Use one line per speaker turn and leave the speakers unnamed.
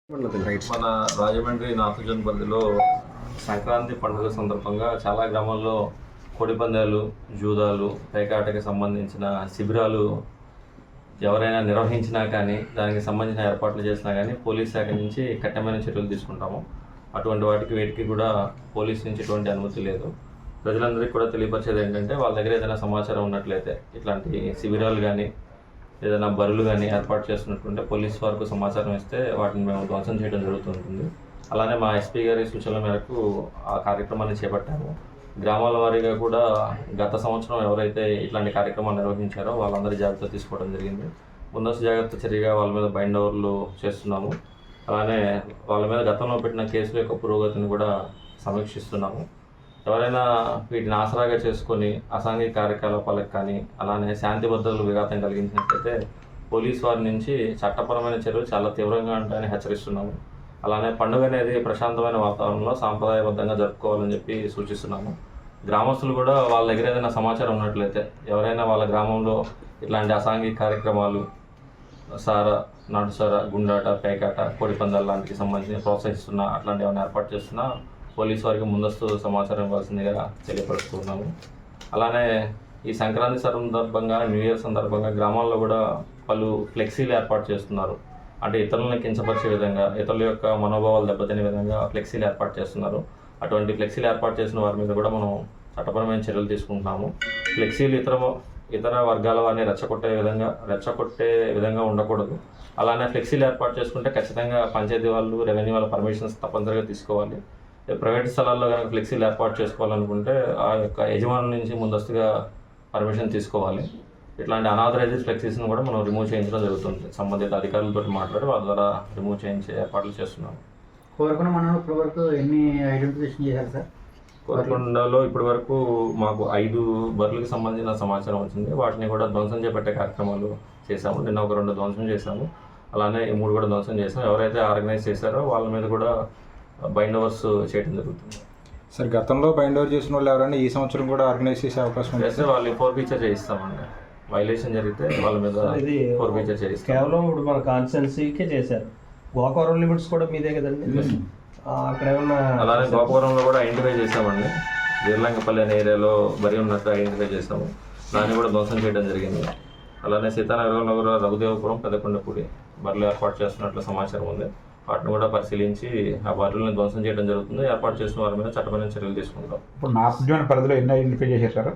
మన Rajahmundry north zone పరిధిలో సంక్రాంతి పండుగ సందర్భంగా చాలా గ్రామాల్లో కోడి పందాలు, జూదాలు, పేకాటకి సంబంధించిన శిబిరాలు ఎవరైనా నిర్వహించినా కానీ దానికి సంబంధించిన ఏర్పాట్లు చేసినా కానీ పోలీస్ శాఖ నుంచి కఠినమైన చర్యలు తీసుకుంటాము. అటువంటి వేటికి కూడా పోలీస్ నుంచి ఎటువంటి అనుమతి లేదు. ప్రజలందరికీ కూడా తెలియపరిచేది ఏంటంటే వాళ్ళ దగ్గర ఏదైనా సమాచారం ఉన్నట్లయితే ఇట్లాంటి శిబిరాలు కానీ ఏదైనా బరులు కానీ ఏర్పాటు చేస్తున్నట్టుంటే పోలీస్ వారికి సమాచారం ఇస్తే వాటిని మేము ధ్వంసం చేయడం జరుగుతుంటుంది. అలానే మా ఎస్పీ గారి సూచనల మేరకు ఆ కార్యక్రమాన్ని చేపట్టాము. గ్రామాల వారీగా కూడా గత సంవత్సరం ఎవరైతే ఇట్లాంటి కార్యక్రమాలు నిర్వహించారో వాళ్ళందరి జాగ్రత్త తీసుకోవడం జరిగింది. ముందస్తు జాగ్రత్త చర్యగా వాళ్ళ మీద బైండ్ ఓవర్లు చేస్తున్నాము. అలానే వాళ్ళ మీద గతంలో పెట్టిన కేసుల యొక్క పురోగతిని కూడా సమీక్షిస్తున్నాము. ఎవరైనా వీటిని ఆసరాగా చేసుకొని అసాంఘిక కార్యకలాపాలకు కానీ అలానే శాంతి భద్రతలు విఘాతం కలిగించినట్లయితే పోలీస్ వారి నుంచి చట్టపరమైన చర్యలు చాలా తీవ్రంగా ఉంటాయని హెచ్చరిస్తున్నాము. అలానే పండుగ అనేది ప్రశాంతమైన వాతావరణంలో సాంప్రదాయబద్ధంగా జరుపుకోవాలని చెప్పి సూచిస్తున్నాము. గ్రామస్తులు కూడా వాళ్ళ దగ్గర ఏదైనా సమాచారం ఉన్నట్లయితే ఎవరైనా వాళ్ళ గ్రామంలో ఇట్లాంటి అసాంఘిక కార్యక్రమాలు నాటుసార, గుండాట, పేకాట, కోడి పందాలు లాంటికి సంబంధించి ప్రోత్సహిస్తున్నా అట్లాంటి ఏమైనా ఏర్పాటు చేస్తున్నా పోలీసు వారికి ముందస్తు సమాచారం ఇవ్వాల్సిందిగా తెలియపరుస్తున్నాము. అలానే ఈ సంక్రాంతి సందర్భంగా, న్యూ ఇయర్ సందర్భంగా గ్రామాల్లో కూడా పలు ఫ్లెక్సీలు ఏర్పాటు చేస్తున్నారు. అంటే ఇతరులను కించపరిచే విధంగా, ఇతరుల యొక్క మనోభావాలు దెబ్బతినే విధంగా ఫ్లెక్సీలు ఏర్పాటు చేస్తున్నారు. అటువంటి ఫ్లెక్సీలు ఏర్పాటు చేసిన వారి మీద కూడా మనం చట్టపరమైన చర్యలు తీసుకుంటున్నాము. ఫ్లెక్సీలు ఇతర వర్గాల వారిని రెచ్చగొట్టే విధంగా ఉండకూడదు. అలానే ఫ్లెక్సీలు ఏర్పాటు చేసుకుంటే ఖచ్చితంగా పంచాయతీ వాళ్ళు, రెవెన్యూ వాళ్ళ పర్మిషన్స్ తప్పనిసరిగా తీసుకోవాలి. ప్రైవేట్ స్థలాల్లో కనుక ఫ్లెక్సీలు ఏర్పాటు చేసుకోవాలనుకుంటే ఆ యొక్క యజమాని నుంచి ముందస్తుగా పర్మిషన్ తీసుకోవాలి. ఇట్లాంటి అనాథరైజ్డ్ ఫ్లెక్సీస్ని కూడా మనం రిమూవ్ చేయించడం జరుగుతుంది. సంబంధిత అధికారులతో మాట్లాడి వాళ్ళ ద్వారా రిమూవ్ చేయించే ఏర్పాట్లు చేస్తున్నాం.
కోరుకున్న మనం ఇప్పటి వరకు ఎన్ని ఐడెంటిఫికేషన్ చేశారు సార్?
కోరుకొండలో ఇప్పటి వరకు మాకు 5 బర్రెలకు సంబంధించిన సమాచారం వచ్చింది. వాటిని కూడా ధ్వంసం చేపట్టే కార్యక్రమాలు చేశాము. నిన్న ఒక 2 ధ్వంసం చేశాము. అలానే 3 కూడా ధ్వంసం చేసాము. ఎవరైతే ఆర్గనైజ్ చేశారో వాళ్ళ మీద కూడా బైండ్ ఓవర్స్ చేయడం జరుగుతుంది.
సార్, గతంలో బైండ్ ఓవర్ చేసిన వాళ్ళు ఎవరైనా ఈ సంవత్సరం కూడా ఆర్గనైజ్ చేసే అవకాశం
చేస్తే వాళ్ళు ఫోర్ఫీచర్ చేయిస్తామండి. వైలేషన్ జరిగితే వాళ్ళ మీద ఫోర్ఫీచర్ చేయిస్తాం.
కేవలం ఇప్పుడు మన కాన్స్టెన్సీకే చేశారు. గోకవరం లిమిట్స్ కూడా మీదే కదండి. అక్కడ ఏమన్నా
అలానే గోకవరంలో కూడా ఐడెంటిఫై చేసామండి. వీర్లంగపల్లి అనే ఏరియాలో బరి ఉన్నట్టు ఐడెంటిఫై చేసాము. దాన్ని కూడా ధ్వంసం చేయడం జరిగింది. అలానే సీతానగరంలో కూడా రఘుదేవపురం, పెదకొండపూడి బర్రెలు ఏర్పాటు చేస్తున్నట్లు సమాచారం ఉంది. వాటిని కూడా పరిశీలించి ఆ బర్రెలను ధ్వంసం చేయడం జరుగుతుంది. ఏర్పాటు చేసిన వారి మీద చట్టపరమైన చర్యలు తీసుకుంటాం.
ఇప్పుడు నార్త్ జోన్ పరిధిలో ఎన్ని ఐడెంటిఫై చేశారు?